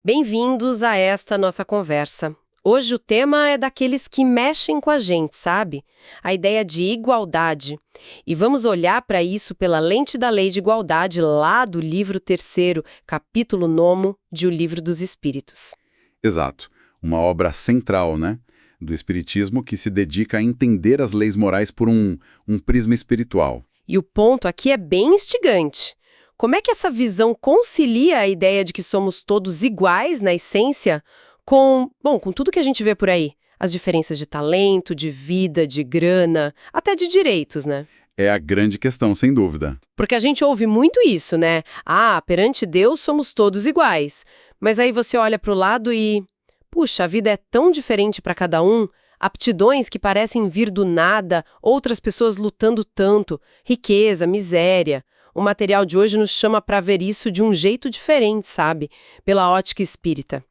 Bem-vindos a esta nossa conversa. Hoje o tema é daqueles que mexem com a gente, sabe? A ideia de igualdade. E vamos olhar para isso pela lente da Lei de Igualdade lá do livro 3º, capítulo 9 de O Livro dos Espíritos. Exato. Uma obra central, né, do Espiritismo que se dedica a entender as leis morais por um prisma espiritual. E o ponto aqui é bem instigante. Como é que essa visão concilia a ideia de que somos todos iguais na essência com tudo que a gente vê por aí? As diferenças de talento, de vida, de grana, até de direitos, né? É a grande questão, sem dúvida. Porque a gente ouve muito isso, né? Ah, perante Deus somos todos iguais. Mas aí você olha para o lado e... Puxa, a vida é tão diferente para cada um, aptidões que parecem vir do nada, outras pessoas lutando tanto, riqueza, miséria. O material de hoje nos chama para ver isso de um jeito diferente, sabe? Pela ótica espírita.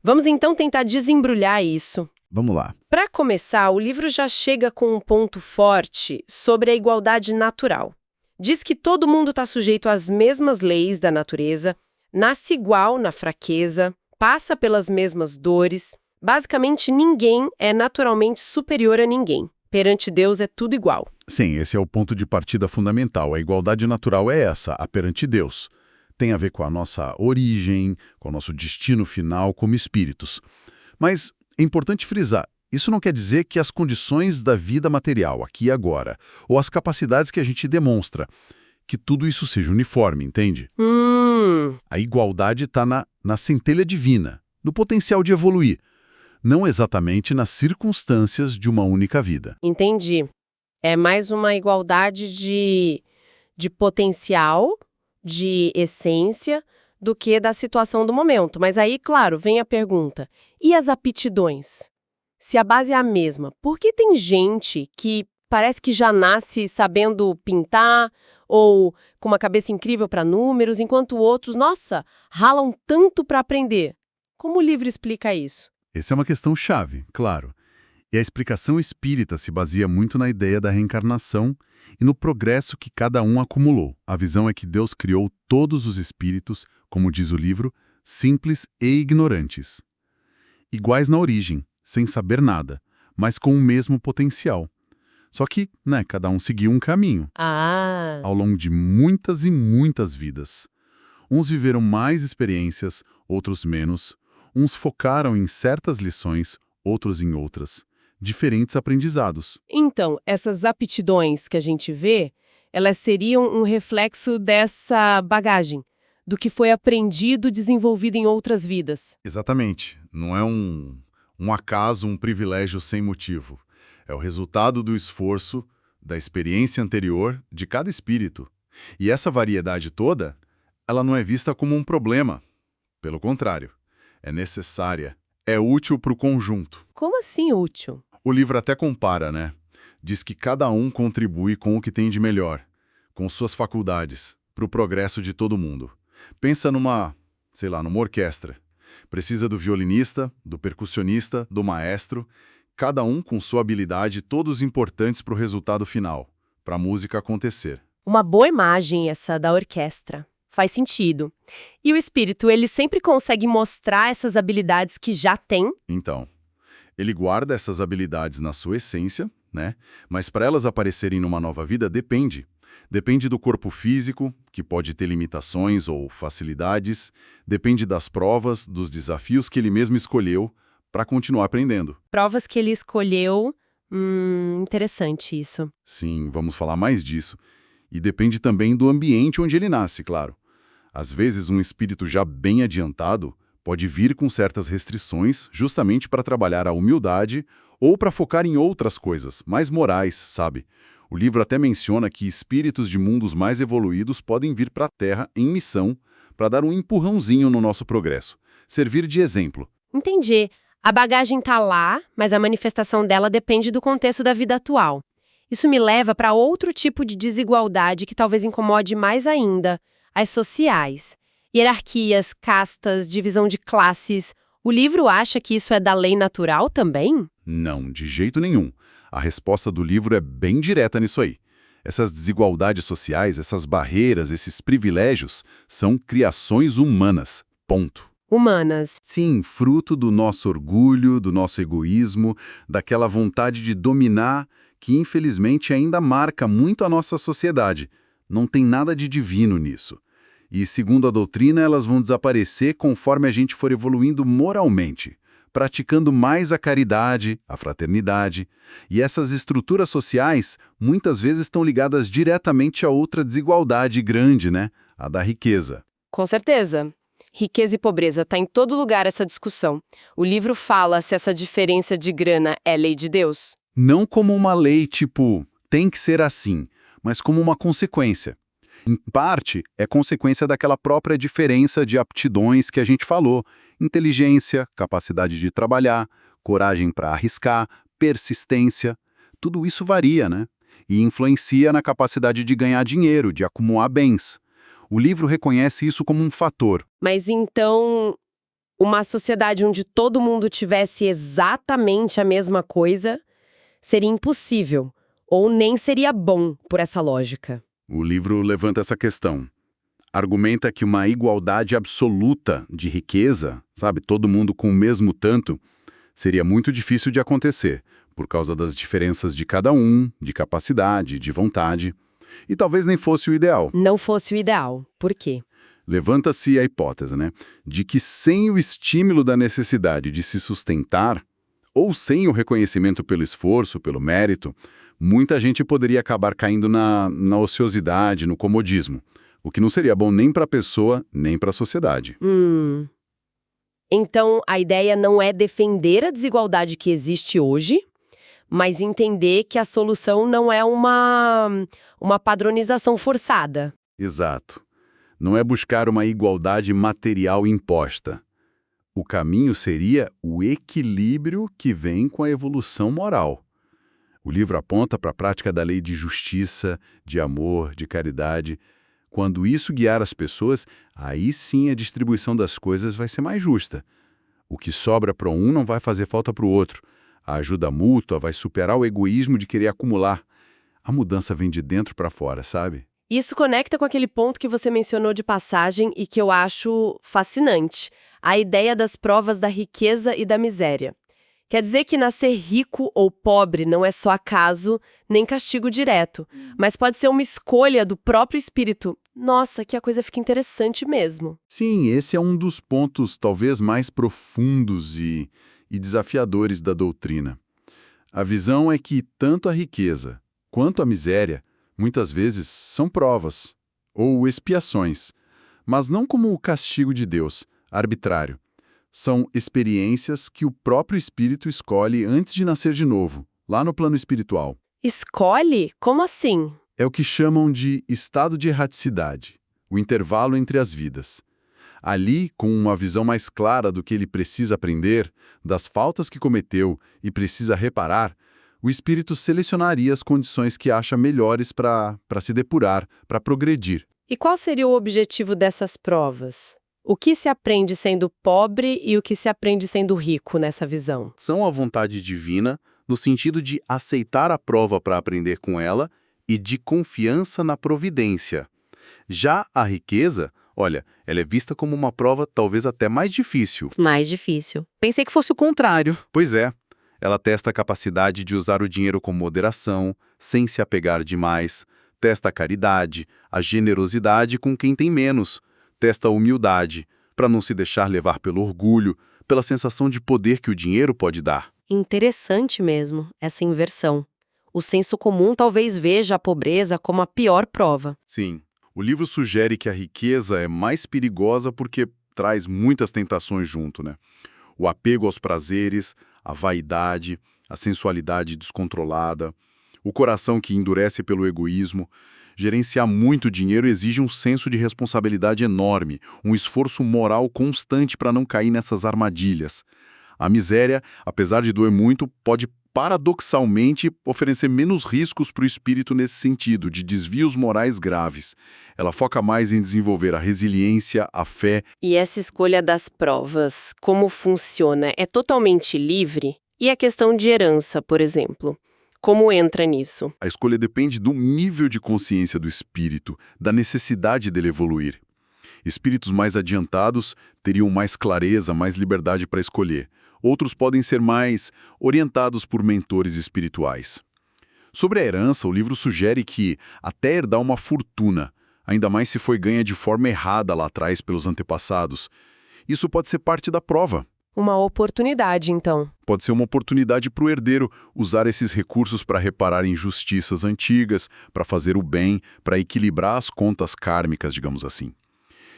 Vamos então tentar desembrulhar isso. Vamos lá. Para começar, o livro já chega com um ponto forte sobre a igualdade natural. Diz que todo mundo está sujeito às mesmas leis da natureza, nasce igual na fraqueza, passa pelas mesmas dores. Basicamente, ninguém é naturalmente superior a ninguém. Perante Deus é tudo igual. Sim, esse é o ponto de partida fundamental. A igualdade natural é essa, a perante Deus. Tem a ver com a nossa origem, com o nosso destino final como espíritos. Mas é importante frisar, isso não quer dizer que as condições da vida material, aqui e agora, ou as capacidades que a gente demonstra, que tudo isso seja uniforme, entende? A igualdade está na centelha divina, no potencial de evoluir, não exatamente nas circunstâncias de uma única vida. Entendi. É mais uma igualdade de potencial, de essência, do que da situação do momento. Mas aí, claro, vem a pergunta: e as aptidões? Se a base é a mesma, por que tem gente que parece que já nasce sabendo pintar ou com uma cabeça incrível para números, enquanto outros, nossa, ralam tanto para aprender? Como o livro explica isso? Essa é uma questão chave, claro. E a explicação espírita se baseia muito na ideia da reencarnação e no progresso que cada um acumulou. A visão é que Deus criou todos os espíritos, como diz o livro, simples e ignorantes. Iguais na origem, sem saber nada, mas com o mesmo potencial. Só que, cada um seguiu um caminho. Ao longo de muitas e muitas vidas. Uns viveram mais experiências, outros menos. Uns focaram em certas lições, outros em outras. Diferentes aprendizados. Então, essas aptidões que a gente vê, elas seriam um reflexo dessa bagagem, do que foi aprendido, desenvolvido em outras vidas. Exatamente. Não é um acaso, um privilégio sem motivo. É o resultado do esforço, da experiência anterior de cada espírito. E essa variedade toda, ela não é vista como um problema. Pelo contrário, é necessária, é útil para o conjunto. Como assim útil? O livro até compara, né? Diz que cada um contribui com o que tem de melhor, com suas faculdades, para o progresso de todo mundo. Pensa numa orquestra. Precisa do violinista, do percussionista, do maestro, cada um com sua habilidade, todos importantes para o resultado final, para a música acontecer. Uma boa imagem essa da orquestra. Faz sentido. E o espírito, ele sempre consegue mostrar essas habilidades que já tem? Então, ele guarda essas habilidades na sua essência, né? Mas para elas aparecerem numa nova vida depende. Depende do corpo físico, que pode ter limitações ou facilidades. Depende das provas, dos desafios que ele mesmo escolheu para continuar aprendendo. Provas que ele escolheu. Interessante isso. Sim, vamos falar mais disso. E depende também do ambiente onde ele nasce, claro. Às vezes, um espírito já bem adiantado pode vir com certas restrições justamente para trabalhar a humildade ou para focar em outras coisas, mais morais, sabe? O livro até menciona que espíritos de mundos mais evoluídos podem vir para a Terra em missão para dar um empurrãozinho no nosso progresso, servir de exemplo. Entendi. A bagagem tá lá, mas a manifestação dela depende do contexto da vida atual. Isso me leva para outro tipo de desigualdade que talvez incomode mais ainda, as sociais. Hierarquias, castas, divisão de classes. O livro acha que isso é da lei natural também? Não, de jeito nenhum. A resposta do livro é bem direta nisso aí. Essas desigualdades sociais, essas barreiras, esses privilégios, são criações humanas. Ponto. Humanas. Sim, fruto do nosso orgulho, do nosso egoísmo, daquela vontade de dominar que infelizmente ainda marca muito a nossa sociedade. Não tem nada de divino nisso. E, segundo a doutrina, elas vão desaparecer conforme a gente for evoluindo moralmente, praticando mais a caridade, a fraternidade. E essas estruturas sociais muitas vezes estão ligadas diretamente a outra desigualdade grande, né? A da riqueza. Com certeza. Riqueza e pobreza, tá em todo lugar essa discussão. O livro fala se essa diferença de grana é lei de Deus. Não como uma lei tipo, tem que ser assim, mas como uma consequência. Em parte, é consequência daquela própria diferença de aptidões que a gente falou. Inteligência, capacidade de trabalhar, coragem para arriscar, persistência. Tudo isso varia, né? E influencia na capacidade de ganhar dinheiro, de acumular bens. O livro reconhece isso como um fator. Mas então, uma sociedade onde todo mundo tivesse exatamente a mesma coisa seria impossível, ou nem seria bom por essa lógica. O livro levanta essa questão. Argumenta que uma igualdade absoluta de riqueza, sabe, todo mundo com o mesmo tanto, seria muito difícil de acontecer, por causa das diferenças de cada um, de capacidade, de vontade. E talvez nem fosse o ideal. Não fosse o ideal. Por quê? Levanta-se a hipótese, né, de que sem o estímulo da necessidade de se sustentar, ou sem o reconhecimento pelo esforço, pelo mérito, muita gente poderia acabar caindo na ociosidade, no comodismo, o que não seria bom nem para a pessoa, nem para a sociedade. Então, a ideia não é defender a desigualdade que existe hoje, mas entender que a solução não é uma padronização forçada. Exato. Não é buscar uma igualdade material imposta. O caminho seria o equilíbrio que vem com a evolução moral. O livro aponta para a prática da lei de justiça, de amor, de caridade. Quando isso guiar as pessoas, aí sim a distribuição das coisas vai ser mais justa. O que sobra para um não vai fazer falta para o outro. A ajuda mútua vai superar o egoísmo de querer acumular. A mudança vem de dentro para fora, sabe? Isso conecta com aquele ponto que você mencionou de passagem e que eu acho fascinante, a ideia das provas da riqueza e da miséria. Quer dizer que nascer rico ou pobre não é só acaso, nem castigo direto, mas pode ser uma escolha do próprio espírito. Nossa, que a coisa fica interessante mesmo. Sim, esse é um dos pontos talvez mais profundos e desafiadores da doutrina. A visão é que tanto a riqueza quanto a miséria muitas vezes são provas ou expiações, mas não como o castigo de Deus, arbitrário. São experiências que o próprio espírito escolhe antes de nascer de novo, lá no plano espiritual. Escolhe? Como assim? É o que chamam de estado de erraticidade, o intervalo entre as vidas. Ali, com uma visão mais clara do que ele precisa aprender, das faltas que cometeu e precisa reparar, o espírito selecionaria as condições que acha melhores para se depurar, para progredir. E qual seria o objetivo dessas provas? O que se aprende sendo pobre e o que se aprende sendo rico nessa visão? São a vontade divina, no sentido de aceitar a prova para aprender com ela e de confiança na providência. Já a riqueza, olha, ela é vista como uma prova talvez até mais difícil. Mais difícil. Pensei que fosse o contrário. Pois é, ela testa a capacidade de usar o dinheiro com moderação, sem se apegar demais, testa a caridade, a generosidade com quem tem menos, testa a humildade, para não se deixar levar pelo orgulho, pela sensação de poder que o dinheiro pode dar. Interessante mesmo, essa inversão. O senso comum talvez veja a pobreza como a pior prova. Sim, o livro sugere que a riqueza é mais perigosa porque traz muitas tentações junto, né? O apego aos prazeres, a vaidade, a sensualidade descontrolada, o coração que endurece pelo egoísmo. Gerenciar muito dinheiro exige um senso de responsabilidade enorme, um esforço moral constante para não cair nessas armadilhas. A miséria, apesar de doer muito, pode paradoxalmente oferecer menos riscos para o espírito nesse sentido, de desvios morais graves. Ela foca mais em desenvolver a resiliência, a fé. E essa escolha das provas, como funciona? É totalmente livre? E a questão de herança, por exemplo? Como entra nisso? A escolha depende do nível de consciência do espírito, da necessidade dele evoluir. Espíritos mais adiantados teriam mais clareza, mais liberdade para escolher. Outros podem ser mais orientados por mentores espirituais. Sobre a herança, o livro sugere que até herdar uma fortuna, ainda mais se foi ganha de forma errada lá atrás pelos antepassados, isso pode ser parte da prova. Uma oportunidade, então. Pode ser uma oportunidade para o herdeiro usar esses recursos para reparar injustiças antigas, para fazer o bem, para equilibrar as contas kármicas, digamos assim.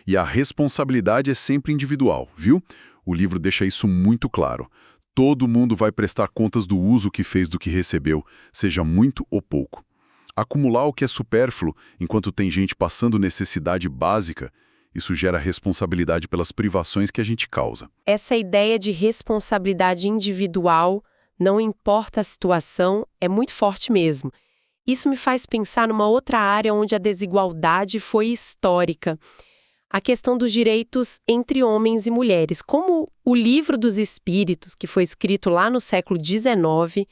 E a responsabilidade é sempre individual, viu? O livro deixa isso muito claro. Todo mundo vai prestar contas do uso que fez do que recebeu, seja muito ou pouco. Acumular o que é supérfluo enquanto tem gente passando necessidade básica, isso gera responsabilidade pelas privações que a gente causa. Essa ideia de responsabilidade individual, não importa a situação, é muito forte mesmo. Isso me faz pensar numa outra área onde a desigualdade foi histórica. A questão dos direitos entre homens e mulheres. Como o Livro dos Espíritos, que foi escrito lá no século XIX,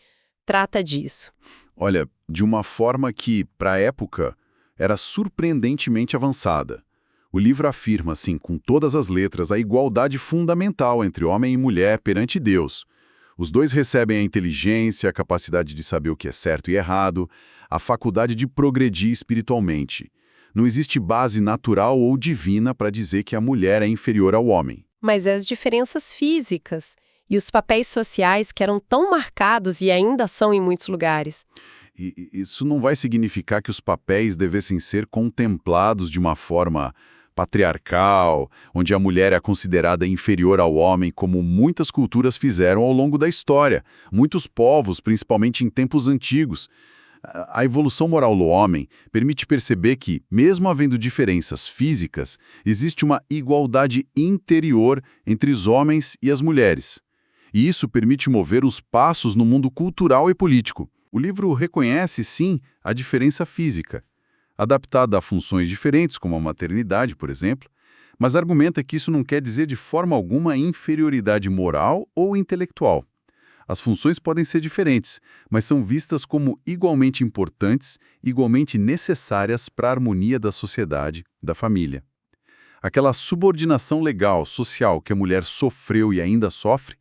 trata disso. Olha, de uma forma que, para a época, era surpreendentemente avançada. O livro afirma, assim, com todas as letras, a igualdade fundamental entre homem e mulher perante Deus. Os dois recebem a inteligência, a capacidade de saber o que é certo e errado, a faculdade de progredir espiritualmente. Não existe base natural ou divina para dizer que a mulher é inferior ao homem. Mas as diferenças físicas e os papéis sociais que eram tão marcados e ainda são em muitos lugares. E isso não vai significar que os papéis devessem ser contemplados de uma forma patriarcal, onde a mulher é considerada inferior ao homem, como muitas culturas fizeram ao longo da história. Muitos povos, principalmente em tempos antigos. A evolução moral do homem permite perceber que, mesmo havendo diferenças físicas, existe uma igualdade interior entre os homens e as mulheres. E isso permite mover os passos no mundo cultural e político. O livro reconhece, sim, a diferença física, adaptada a funções diferentes, como a maternidade, por exemplo, mas argumenta que isso não quer dizer de forma alguma inferioridade moral ou intelectual. As funções podem ser diferentes, mas são vistas como igualmente importantes, igualmente necessárias para a harmonia da sociedade, da família. Aquela subordinação legal, social que a mulher sofreu e ainda sofre,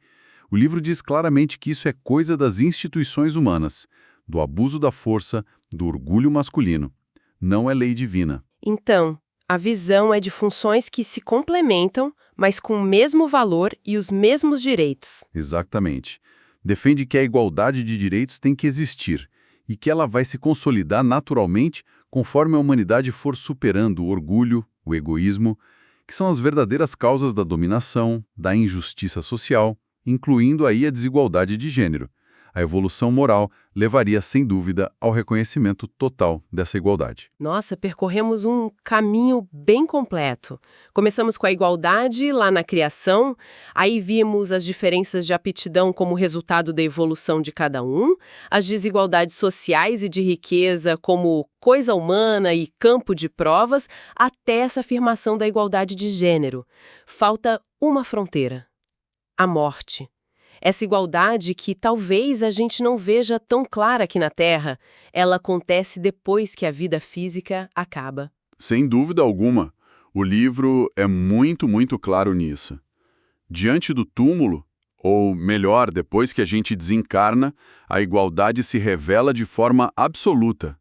o livro diz claramente que isso é coisa das instituições humanas, do abuso da força, do orgulho masculino. Não é lei divina. Então, a visão é de funções que se complementam, mas com o mesmo valor e os mesmos direitos. Exatamente. Defende que a igualdade de direitos tem que existir e que ela vai se consolidar naturalmente conforme a humanidade for superando o orgulho, o egoísmo, que são as verdadeiras causas da dominação, da injustiça social, incluindo aí a desigualdade de gênero. A evolução moral levaria, sem dúvida, ao reconhecimento total dessa igualdade. Nossa, percorremos um caminho bem completo. Começamos com a igualdade lá na criação, aí vimos as diferenças de aptidão como resultado da evolução de cada um, as desigualdades sociais e de riqueza como coisa humana e campo de provas, até essa afirmação da igualdade de gênero. Falta uma fronteira: a morte. Essa igualdade que talvez a gente não veja tão clara aqui na Terra, ela acontece depois que a vida física acaba. Sem dúvida alguma, o livro é muito, muito claro nisso. Diante do túmulo, ou melhor, depois que a gente desencarna, a igualdade se revela de forma absoluta,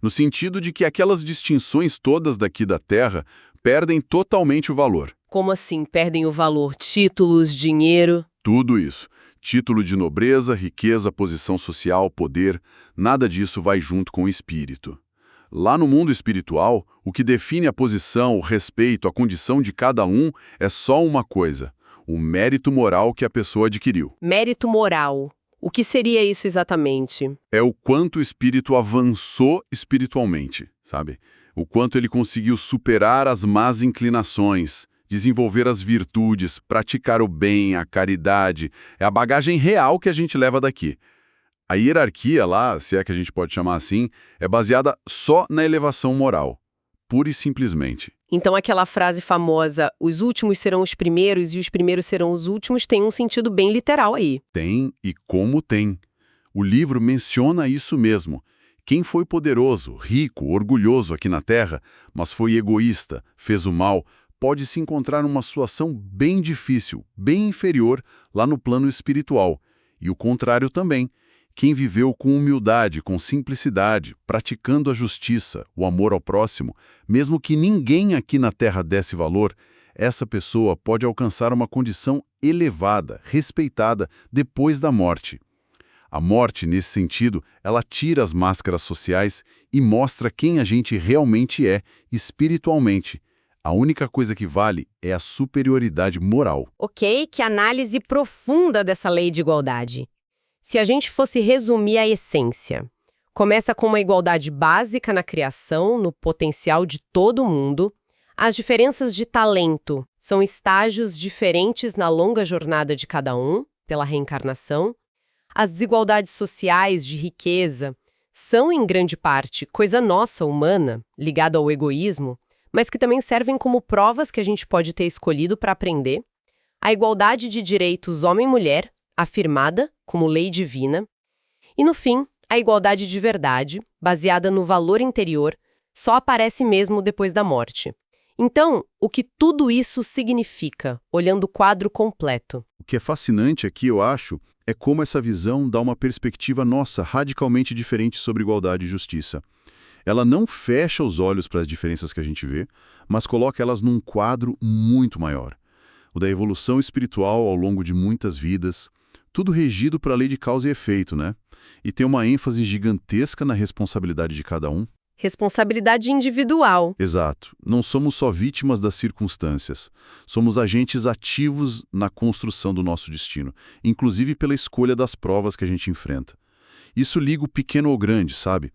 no sentido de que aquelas distinções todas daqui da Terra perdem totalmente o valor. Como assim perdem o valor? Títulos, dinheiro? Tudo isso. Título de nobreza, riqueza, posição social, poder, nada disso vai junto com o espírito. Lá no mundo espiritual, o que define a posição, o respeito, a condição de cada um é só uma coisa: o mérito moral que a pessoa adquiriu. Mérito moral. O que seria isso exatamente? É o quanto o espírito avançou espiritualmente, sabe? O quanto ele conseguiu superar as más inclinações, desenvolver as virtudes, praticar o bem, a caridade. É a bagagem real que a gente leva daqui. A hierarquia lá, se é que a gente pode chamar assim, é baseada só na elevação moral, pura e simplesmente. Então aquela frase famosa, os últimos serão os primeiros e os primeiros serão os últimos, tem um sentido bem literal aí. Tem e como tem. O livro menciona isso mesmo. Quem foi poderoso, rico, orgulhoso aqui na Terra, mas foi egoísta, fez o mal, pode se encontrar numa situação bem difícil, bem inferior lá no plano espiritual. E o contrário também. Quem viveu com humildade, com simplicidade, praticando a justiça, o amor ao próximo, mesmo que ninguém aqui na Terra desse valor, essa pessoa pode alcançar uma condição elevada, respeitada, depois da morte. A morte, nesse sentido, ela tira as máscaras sociais e mostra quem a gente realmente é, espiritualmente. A única coisa que vale é a superioridade moral. Ok, que análise profunda dessa lei de igualdade. Se a gente fosse resumir a essência, começa com uma igualdade básica na criação, no potencial de todo mundo. As diferenças de talento são estágios diferentes na longa jornada de cada um, pela reencarnação. As desigualdades sociais de riqueza são, em grande parte, coisa nossa, humana, ligada ao egoísmo, mas que também servem como provas que a gente pode ter escolhido para aprender. A igualdade de direitos homem e mulher, afirmada como lei divina. E, no fim, a igualdade de verdade, baseada no valor interior, só aparece mesmo depois da morte. Então, o que tudo isso significa, olhando o quadro completo? O que é fascinante aqui, eu acho, é como essa visão dá uma perspectiva nossa radicalmente diferente sobre igualdade e justiça. Ela não fecha os olhos para as diferenças que a gente vê, mas coloca elas num quadro muito maior. O da evolução espiritual ao longo de muitas vidas, tudo regido pela lei de causa e efeito, né? E tem uma ênfase gigantesca na responsabilidade de cada um. Responsabilidade individual. Exato. Não somos só vítimas das circunstâncias. Somos agentes ativos na construção do nosso destino, inclusive pela escolha das provas que a gente enfrenta. Isso liga o pequeno ao grande, sabe?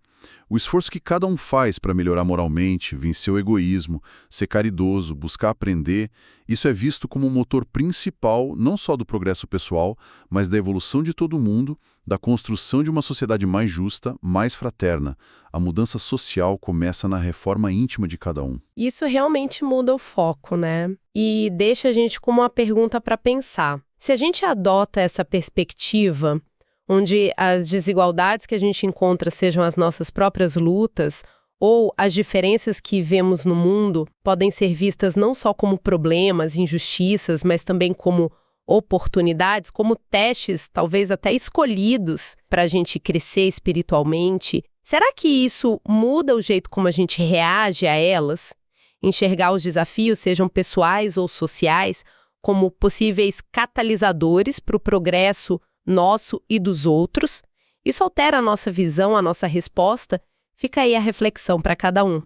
O esforço que cada um faz para melhorar moralmente, vencer o egoísmo, ser caridoso, buscar aprender, isso é visto como um motor principal não só do progresso pessoal, mas da evolução de todo mundo, da construção de uma sociedade mais justa, mais fraterna. A mudança social começa na reforma íntima de cada um. Isso realmente muda o foco, né? E deixa a gente com uma pergunta para pensar. Se a gente adota essa perspectiva, onde as desigualdades que a gente encontra sejam as nossas próprias lutas, ou as diferenças que vemos no mundo podem ser vistas não só como problemas, injustiças, mas também como oportunidades, como testes, talvez até escolhidos, para a gente crescer espiritualmente. Será que isso muda o jeito como a gente reage a elas? Enxergar os desafios, sejam pessoais ou sociais, como possíveis catalisadores para o progresso nosso e dos outros? Isso altera a nossa visão, a nossa resposta? Fica aí a reflexão para cada um.